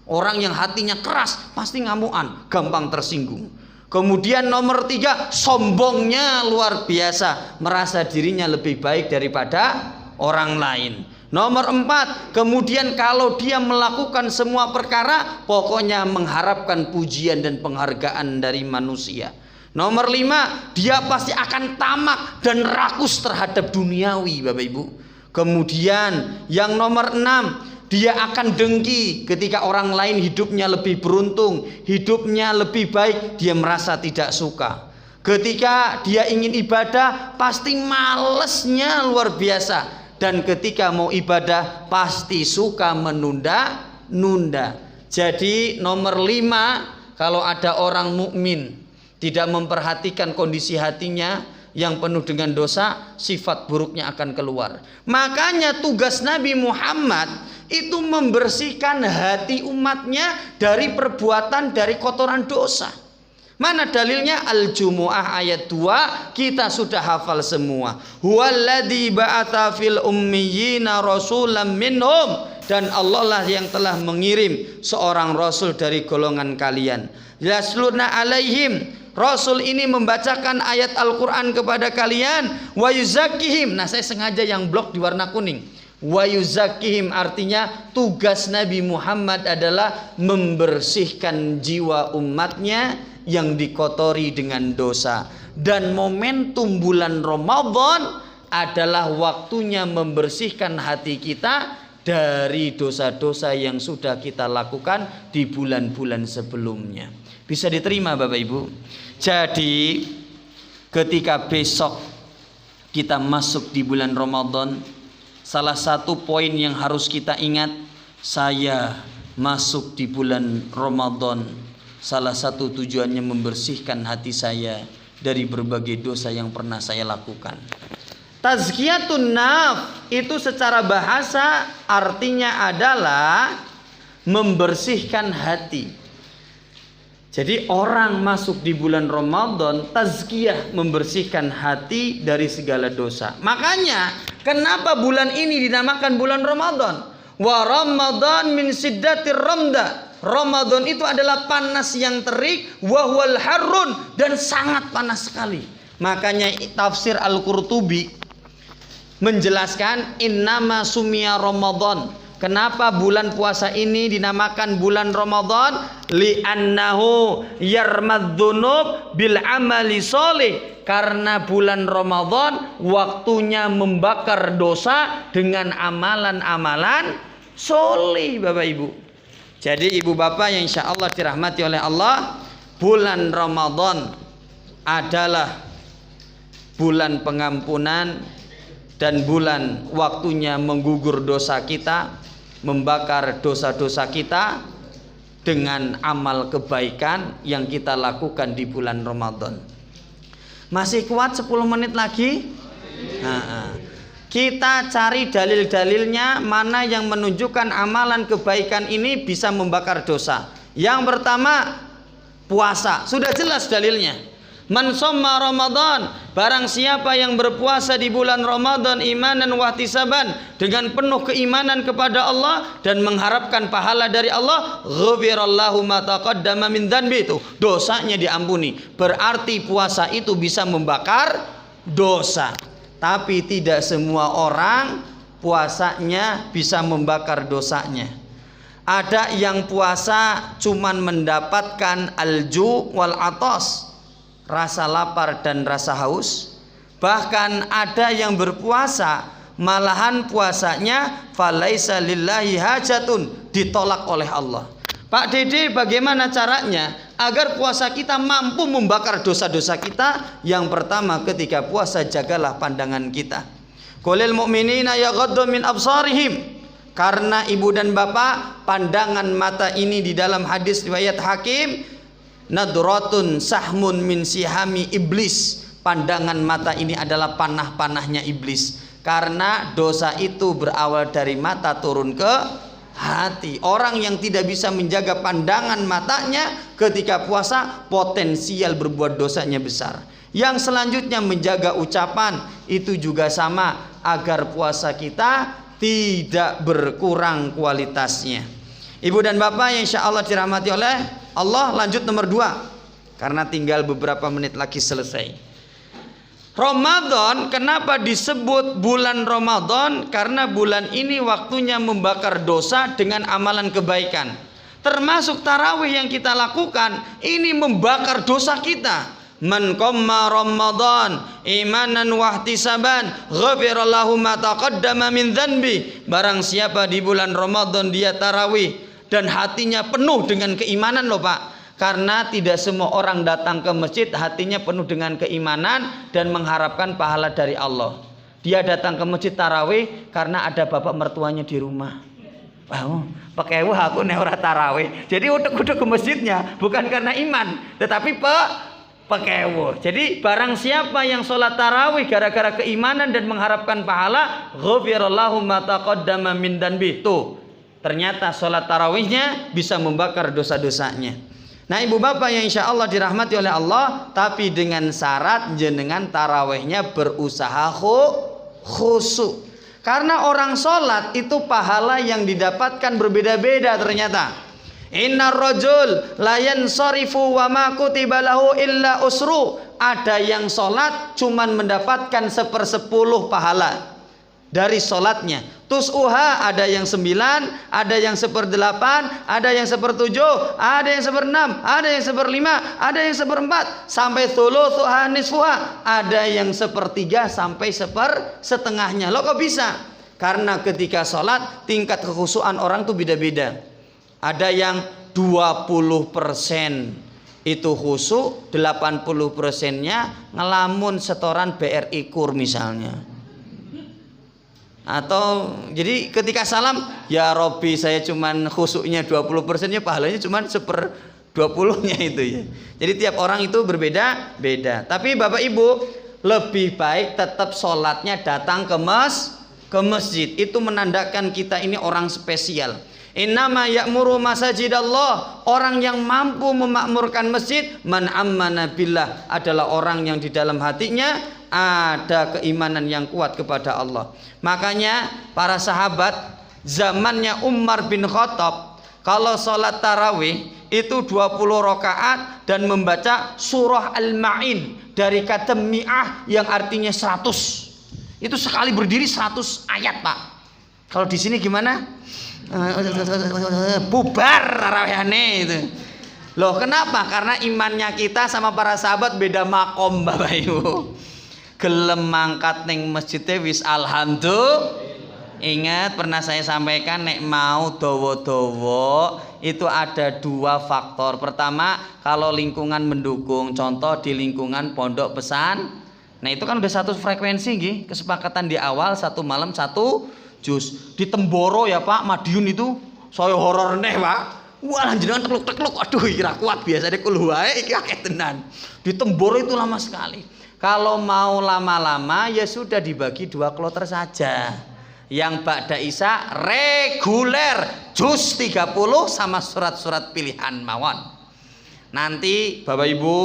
Orang yang hatinya keras pasti ngamuan, gampang tersinggung. Kemudian nomor 3, sombongnya luar biasa, merasa dirinya lebih baik daripada orang lain. Nomor 4, kemudian kalau dia melakukan semua perkara, pokoknya mengharapkan pujian dan penghargaan dari manusia. Nomor 5, dia pasti akan tamak dan rakus terhadap duniawi Bapak Ibu. Kemudian yang nomor 6, dia akan dengki ketika orang lain hidupnya lebih beruntung, hidupnya lebih baik, dia merasa tidak suka. Ketika dia ingin ibadah, pasti malesnya luar biasa. Dan ketika mau ibadah, pasti suka menunda-nunda. Jadi nomor 5, kalau ada orang mukmin tidak memperhatikan kondisi hatinya yang penuh dengan dosa, sifat buruknya akan keluar. Makanya tugas Nabi Muhammad itu membersihkan hati umatnya dari perbuatan, dari kotoran dosa. Mana dalilnya? Al-Jumu'ah ayat 2 kita sudah hafal semua. Huwaladzi ba'atsa fil ummiyina rasulam minhum, dan Allah lah yang telah mengirim seorang rasul dari golongan kalian. Yasluna alaihim, rasul ini membacakan ayat Al-Qur'an kepada kalian, wa yuzakkihim. Nah, saya sengaja yang blok di warna kuning. Wa yuzakkihim artinya tugas Nabi Muhammad adalah membersihkan jiwa umatnya yang dikotori dengan dosa. Dan momentum bulan Ramadan adalah waktunya membersihkan hati kita dari dosa-dosa yang sudah kita lakukan di bulan-bulan sebelumnya. Bisa diterima Bapak Ibu? Jadi ketika besok kita masuk di bulan Ramadan, salah satu poin yang harus kita ingat, saya masuk di bulan Ramadan, salah satu tujuannya membersihkan hati saya dari berbagai dosa yang pernah saya lakukan. Tazkiyatun nafs itu secara bahasa artinya adalah membersihkan hati. Jadi orang masuk di bulan Ramadan, tazkiyah, membersihkan hati dari segala dosa. Makanya kenapa bulan ini dinamakan bulan Ramadan? Wa Ramadan min siddatir ramda. Ramadan itu adalah panas yang terik, wa huwal harrun, dan sangat panas sekali. Makanya tafsir Al-Qurtubi menjelaskan innama sumia Ramadan. Kenapa bulan puasa ini dinamakan bulan Ramadan? Li'annahu yarmadzunub bil amali sholih. Karena bulan Ramadan waktunya membakar dosa dengan amalan-amalan sholih Bapak Ibu. Jadi ibu bapak yang insya Allah dirahmati oleh Allah, bulan Ramadan adalah bulan pengampunan dan bulan waktunya menggugur dosa kita, membakar dosa-dosa kita dengan amal kebaikan yang kita lakukan di bulan Ramadan. Masih kuat 10 menit lagi? Kita cari dalil-dalilnya mana yang menunjukkan amalan kebaikan ini bisa membakar dosa. Yang pertama, puasa. Sudah jelas dalilnya. Man shomma Ramadan, barang siapa yang berpuasa di bulan Ramadan imanan wahtisaban, dengan penuh keimanan kepada Allah dan mengharapkan pahala dari Allah, ghufirallahu ma taqaddama min dzanbi, itu dosanya diampuni. Berarti puasa itu bisa membakar dosa. Tapi tidak semua orang puasanya bisa membakar dosanya. Ada yang puasa cuman mendapatkan alju wal atos, rasa lapar dan rasa haus. Bahkan ada yang berpuasa malahan puasanya falaisa lillahi hajatun, ditolak oleh Allah. Pak Dede, bagaimana caranya agar puasa kita mampu membakar dosa-dosa kita? Yang pertama, ketika puasa jagalah pandangan kita. Qulil mu'minina yaghuddu min absarihim. Karena ibu dan bapak, pandangan mata ini di dalam hadis riwayat Hakim, nadratun sahmun min sihami iblis. Pandangan mata ini adalah panah-panahnya iblis. Karena dosa itu berawal dari mata turun ke hati. Orang yang tidak bisa menjaga pandangan matanya ketika puasa, potensial berbuat dosanya besar. Yang selanjutnya menjaga ucapan, itu juga sama, agar puasa kita tidak berkurang kualitasnya. Ibu dan bapak yang insya Allah dirahmati oleh Allah, lanjut nomor 2, karena tinggal beberapa menit lagi selesai. Ramadan, kenapa disebut bulan Ramadan? Karena bulan ini waktunya membakar dosa dengan amalan kebaikan. Termasuk tarawih yang kita lakukan, ini membakar dosa kita. Man qamma Ramadan imanan wahtisaban ghafirallahu ma taqaddama min dzanbi. Barang siapa di bulan Ramadan dia tarawih dan hatinya penuh dengan keimanan loh Pak. Karena tidak semua orang datang ke masjid hatinya penuh dengan keimanan dan mengharapkan pahala dari Allah. Dia datang ke masjid tarawih karena ada bapak mertuanya di rumah. Wow, pakai aku nek ora tarawih. Jadi utek-utek ke masjidnya bukan karena iman, tetapi pekewo. Jadi barang siapa yang sholat tarawih gara-gara keimanan dan mengharapkan pahala, ghafirallahu ma taqaddama min dzanbi. Tuh, ternyata sholat tarawihnya bisa membakar dosa-dosanya. Nah ibu bapak yang insya Allah dirahmati oleh Allah, tapi dengan syarat jenengan tarawihnya berusaha khusyuk. Karena orang sholat itu pahala yang didapatkan berbeda-beda ternyata. Innar rajul la yansarifu wa ma kutiba lahu illa usru. Ada yang sholat cuman mendapatkan 1/10 pahala dari sholatnya. Tus'uha ada yang 9, ada yang 1/8, ada yang 1/7, ada yang 1/6, ada yang 1/5, ada yang 1/4, sampai thulutsuha nisfuha, ada yang 1/3 sampai 1/2. Loh kok bisa? Karena ketika sholat tingkat kekhusyuan orang tuh beda-beda. Ada yang 20% itu khusyuk, 80%-nya ngelamun setoran BRI Kur misalnya. Atau jadi ketika salam, ya Robbi saya cuman khusyuknya 20%-nya, pahalanya cuman 1/20-nya itu ya. Jadi tiap orang itu berbeda-beda. Tapi Bapak Ibu, lebih baik tetap sholatnya datang ke masjid. Itu menandakan kita ini orang spesial. Innama ya'muru masajidallah. Orang yang mampu memakmurkan masjid, man ammana billah, adalah orang yang di dalam hatinya ada keimanan yang kuat kepada Allah. Makanya para sahabat zamannya Umar bin Khattab, kalau sholat tarawih itu 20 rakaat dan membaca surah Al-Ma'in dari kata mi'ah yang artinya 100. Itu sekali berdiri 100 ayat Pak. Kalau di sini gimana? Bubar tarawihane itu. Loh kenapa? Karena imannya kita sama para sahabat beda makom Bapak Ibu. Gelem mangkat ning masjid wis alhamdulillah. Ingat pernah saya sampaikan, nek mau dowo-dowo itu ada 2 faktor. Pertama, kalau lingkungan mendukung, contoh di lingkungan pondok pesan. Nah itu kan udah satu frekuensi nggih, kesepakatan di awal 1 malam 1 juz. Di Temboro ya Pak, Madiun itu saya horor neh Pak. Wah jenengan tekluk-tekluk, aduh kira kuat biasa deh kul wae iki akeh tenan. Di Temboro itu lama sekali. Kalau mau lama-lama ya sudah dibagi 2 kloter saja. Yang ba'da isya reguler juz 30 sama surat-surat pilihan mawon. Nanti Bapak Ibu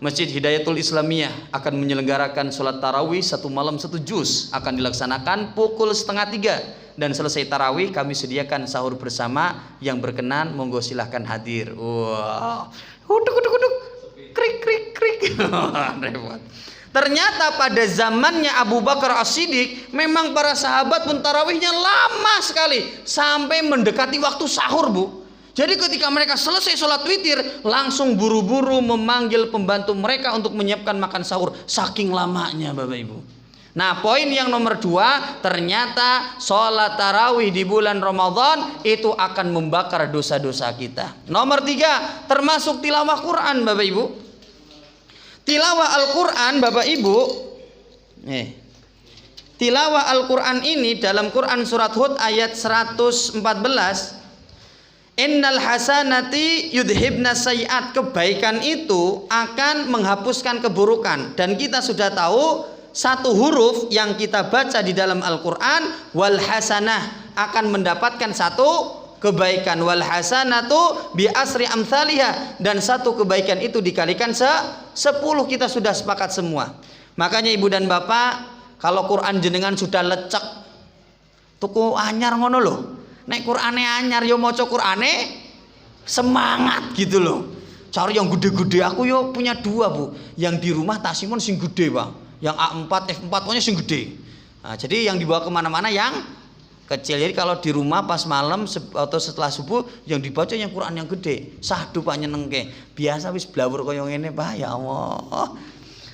Masjid Hidayatul Islamiyah akan menyelenggarakan sholat tarawih 1 malam 1 juz, akan dilaksanakan pukul 2:30 dan selesai tarawih kami sediakan sahur bersama. Yang berkenan monggo silahkan hadir. Wah, uduk krik repot. Ternyata pada zamannya Abu Bakar As-Siddiq memang para sahabat pun tarawihnya lama sekali sampai mendekati waktu sahur Bu. Jadi ketika mereka selesai sholat witir langsung buru-buru memanggil pembantu mereka untuk menyiapkan makan sahur, saking lamanya Bapak Ibu. Nah poin yang nomor 2, ternyata sholat tarawih di bulan Ramadan itu akan membakar dosa-dosa kita. Nomor 3, termasuk tilawah Quran Bapak Ibu. Tilawah Al-Quran Bapak Ibu, tilawah Al-Quran ini dalam Quran surat Hud ayat 114, Innal hasanati yudhibna sayiat, kebaikan itu akan menghapuskan keburukan. Dan kita sudah tahu satu huruf yang kita baca di dalam Al-Quran, wal hasanah, akan mendapatkan satu kebaikan. Wal hasanatu bi asri amthaliha, dan satu kebaikan itu dikalikan 10. Kita sudah sepakat semua. Makanya ibu dan bapak, kalau Quran jenengan sudah lecek tuku anyar ngono loh, nek Qur'ane anyar yo maca Qur'ane semangat gitu loh. Cari yang gede-gede. Aku yo punya 2 bu, yang di rumah Tasimon sing gede bang, yang A4 F4 pokoknya sing gede. Nah, jadi yang dibawa kemana-mana yang kecil. Jadi kalau di rumah pas malam atau setelah subuh yang dibaca yang Quran yang gede. Sahdu pak nyenengke. Biasa wis blawur koyo ngene pak, ya Allah.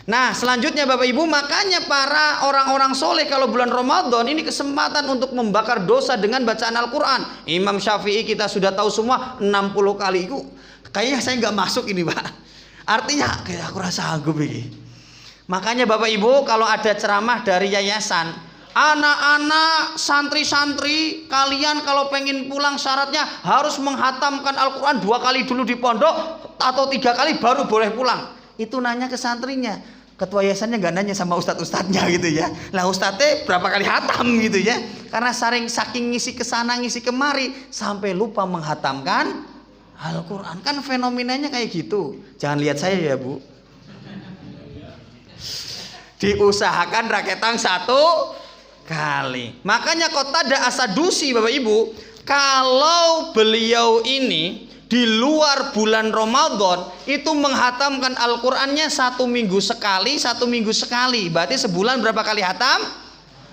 Nah selanjutnya Bapak Ibu, makanya para orang-orang soleh kalau bulan Ramadan ini kesempatan untuk membakar dosa dengan bacaan Al-Quran. Imam Syafi'i kita sudah tahu semua 60 kali itu. Kayaknya saya nggak masuk ini Pak. Artinya kayak aku rasa sanggup ini. Makanya Bapak Ibu kalau ada ceramah dari yayasan, anak-anak santri-santri kalian kalau pengen pulang syaratnya harus menghatamkan Al-Quran 2 kali dulu di pondok atau 3 kali baru boleh pulang. Itu nanya ke santrinya, ketua yayasannya nggak nanya sama ustadz-ustadznya gitu ya. Lah ustadznya berapa kali hatam gitu ya, karena saking ngisi kesana ngisi kemari sampai lupa menghatamkan Al-Quran. Kan fenomenanya kayak gitu. Jangan lihat saya ya bu, diusahakan raketang 1 kali. Makanya Qatadah As-Sadusi Bapak Ibu, kalau beliau ini di luar bulan Ramadan itu menghatamkan Al-Qurannya 1 minggu sekali, 1 minggu sekali. Berarti sebulan berapa kali hatam?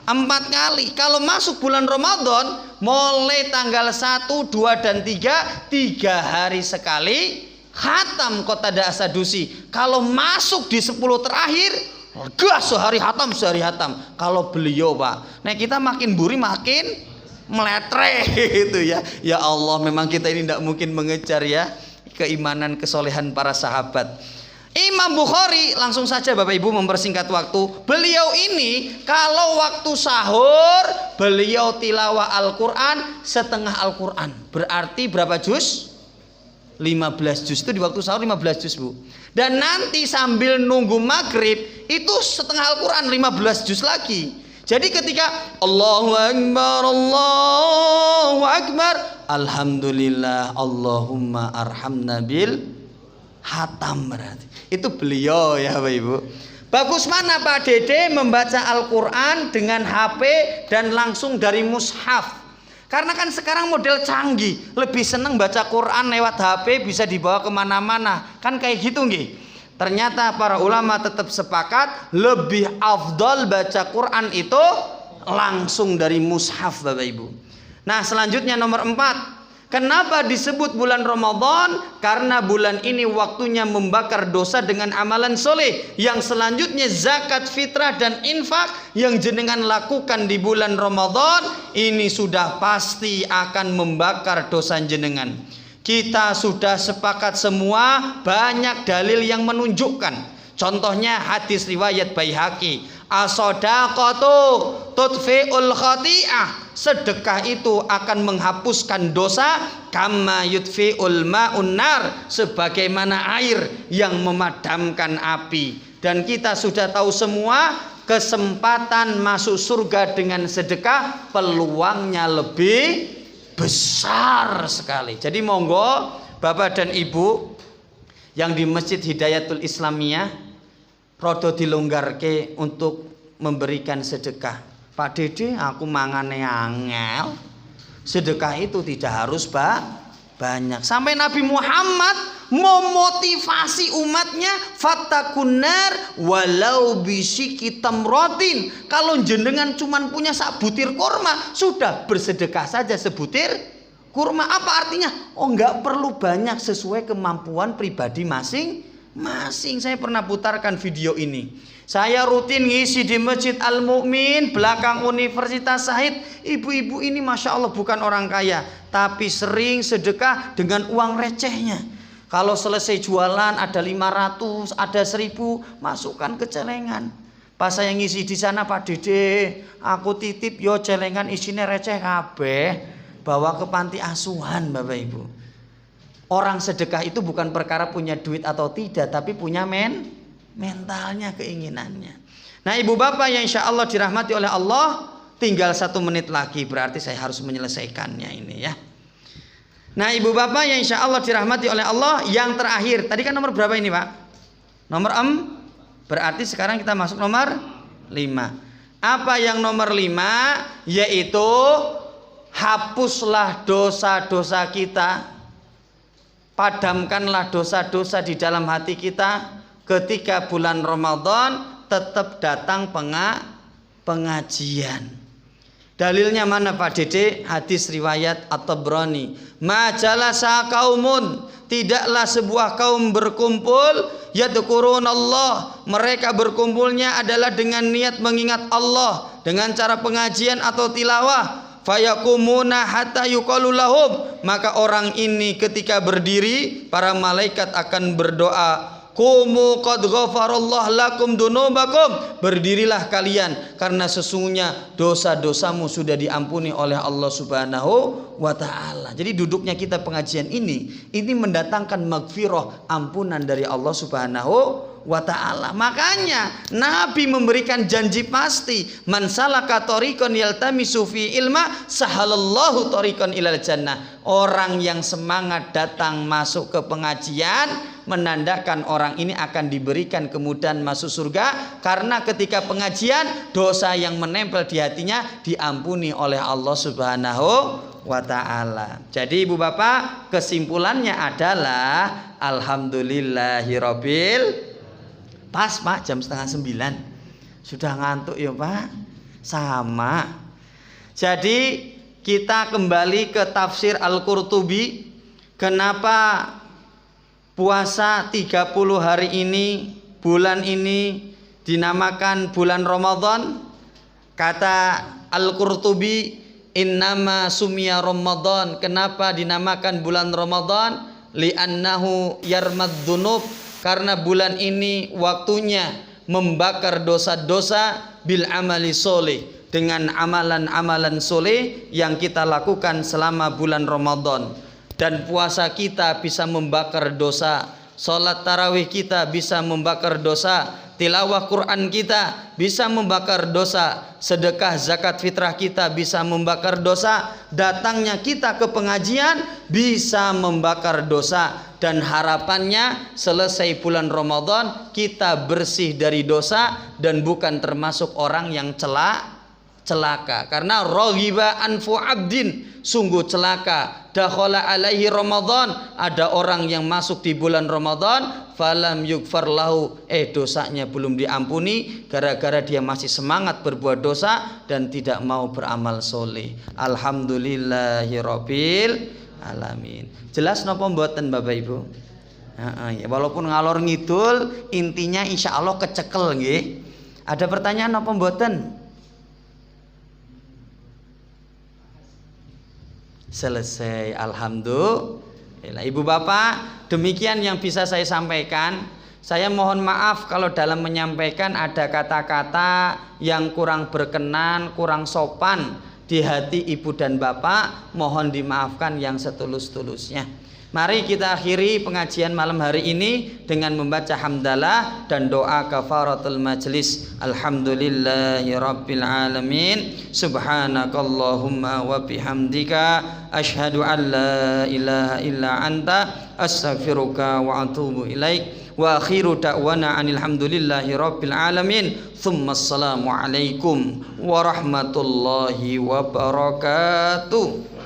4 kali. Kalau masuk bulan Ramadan mulai tanggal 1, 2, dan 3 hari sekali hatam Qatadah As-Sadusi. Kalau masuk di 10 terakhir gas sehari hatam, sehari hatam. Kalau beliau Pak, nah kita makin buri makin meletre itu ya. Ya Allah, memang kita ini tidak mungkin mengejar ya keimanan kesolehan para sahabat. Imam Bukhari, langsung saja Bapak Ibu mempersingkat waktu, beliau ini kalau waktu sahur beliau tilawah Al-Quran setengah Al-Quran. Berarti berapa juz? 15 juz. Itu di waktu sahur 15 juz bu. Dan nanti sambil nunggu maghrib itu setengah Al-Quran 15 juz lagi. Jadi ketika Allahu Akbar, Alhamdulillah, Allahumma arhamna bil hatam, berarti itu beliau ya Bapak Ibu. Bagus mana Pak Dede membaca Al-Quran dengan HP dan langsung dari mushaf. Karena kan sekarang model canggih, lebih seneng baca Quran lewat HP, bisa dibawa kemana-mana. Kan kayak gitu nggih. Ternyata para ulama tetap sepakat lebih afdal baca Quran itu langsung dari mushaf Bapak Ibu. Nah selanjutnya nomor 4. Kenapa disebut bulan Ramadan? Karena bulan ini waktunya membakar dosa dengan amalan soleh. Yang selanjutnya zakat fitrah dan infak yang jenengan lakukan di bulan Ramadan ini sudah pasti akan membakar dosa jenengan. Kita sudah sepakat semua, banyak dalil yang menunjukkan. Contohnya hadis riwayat Baihaqi, as-shadaqatu tudfi'ul khati'ah. Sedekah itu akan menghapuskan dosa, kama yudfi'ul ma'un nar, sebagaimana air yang memadamkan api. Dan kita sudah tahu semua, kesempatan masuk surga dengan sedekah peluangnya lebih besar sekali. Jadi monggo Bapak dan Ibu yang di Masjid Hidayatul Islamiyah rodo dilonggarke untuk memberikan sedekah. Pak Dede, aku mangane angel. Sedekah itu tidak harus banyak. Sampai Nabi Muhammad memotivasi umatnya, fattakunar walau bisiki tamrotin. Kalau jenengan cuman punya sak butir kurma, sudah bersedekah saja sebutir kurma. Apa artinya? Oh, enggak perlu banyak, sesuai kemampuan pribadi masing-masing. Saya pernah putarkan video ini. Saya rutin ngisi di Masjid Al-Mu'min belakang Universitas Syahid. Ibu-ibu ini Masya Allah bukan orang kaya, tapi sering sedekah dengan uang recehnya. Kalau selesai jualan ada 500, ada 1000, masukkan ke celengan. Pas saya ngisi di sana, Pak Dede, aku titip yo celengan isinya receh kabeh, bawa ke panti asuhan Bapak Ibu. Orang sedekah itu bukan perkara punya duit atau tidak, tapi punya mentalnya, keinginannya. Nah ibu bapak yang insya Allah dirahmati oleh Allah, tinggal 1 menit lagi, berarti saya harus menyelesaikannya ini ya. Nah ibu bapak yang insya Allah dirahmati oleh Allah, yang terakhir, tadi kan nomor berapa ini pak? Nomor 4, berarti sekarang kita masuk nomor 5. Apa yang nomor 5? Yaitu hapuslah dosa-dosa kita, padamkanlah dosa-dosa di dalam hati kita. Ketika bulan Ramadan tetap datang pengajian. Dalilnya mana Pak Dede? Hadis riwayat At-Tabrani. Majalasa kaumun, tidaklah sebuah kaum berkumpul yadhkurunallah, mereka berkumpulnya adalah dengan niat mengingat Allah dengan cara pengajian atau tilawah. Fayakumuna hatta yuqalu lahum, maka orang ini ketika berdiri para malaikat akan berdoa, Qumu qad ghafarallahu lakum dunubakum, berdirilah kalian karena sesungguhnya dosa-dosamu sudah diampuni oleh Allah Subhanahu wa taala. Jadi duduknya kita pengajian ini mendatangkan magfirah, ampunan dari Allah Subhanahu wa ta'ala. Makanya Nabi memberikan janji pasti, man salaka tariqan yaltamisu fi ilma sahalallahu tariqan ilal jannah. Orang yang semangat datang masuk ke pengajian menandakan orang ini akan diberikan kemudahan masuk surga, karena ketika pengajian dosa yang menempel di hatinya diampuni oleh Allah Subhanahu wa ta'ala. Jadi ibu bapak, kesimpulannya adalah alhamdulillahirabbil. Pas pak, jam 8:30. Sudah ngantuk ya pak? Sama. Jadi kita kembali ke tafsir Al-Qurtubi. Kenapa puasa 30 hari ini, bulan ini dinamakan bulan Ramadan? Kata Al-Qurtubi, innama sumya Ramadan. Kenapa dinamakan bulan Ramadan? Li'annahu yarmad dzunub, karena bulan ini waktunya membakar dosa-dosa bil amali soleh, dengan amalan-amalan soleh yang kita lakukan selama bulan Ramadan. Dan puasa kita bisa membakar dosa, sholat tarawih kita bisa membakar dosa, tilawah Quran kita bisa membakar dosa, sedekah zakat fitrah kita bisa membakar dosa, datangnya kita ke pengajian bisa membakar dosa. Dan harapannya selesai bulan Ramadan kita bersih dari dosa dan bukan termasuk orang yang celaka. Karena raghiba anfu abdin, sungguh celaka, dakhala alaihi Ramadan, ada orang yang masuk di bulan Ramadan falam yugfar lahu, dosanya belum diampuni gara-gara dia masih semangat berbuat dosa dan tidak mau beramal soleh. Alhamdulillahirabbil alamin. Jelas napa mboten Bapak Ibu? Ya, walaupun ngalor ngidul, intinya insya Allah kecekel nggih. Ada pertanyaan napa mboten? Selesai, alhamdulillah. Ibu bapak, demikian yang bisa saya sampaikan. Saya mohon maaf kalau dalam menyampaikan ada kata-kata yang kurang berkenan, kurang sopan di hati ibu dan bapak. Mohon dimaafkan yang setulus-tulusnya. Mari kita akhiri pengajian malam hari ini dengan membaca hamdalah dan doa kafaratul majlis. Alhamdulillahirabbil alamin. Subhanakallahumma wa bihamdika asyhadu an la ilaha illa anta astaghfiruka wa atubu ilaik. Wa akhiru da'wana anil hamdulillahirabbil alamin. Tsumma assalamu alaikum warahmatullahi wabarakatuh.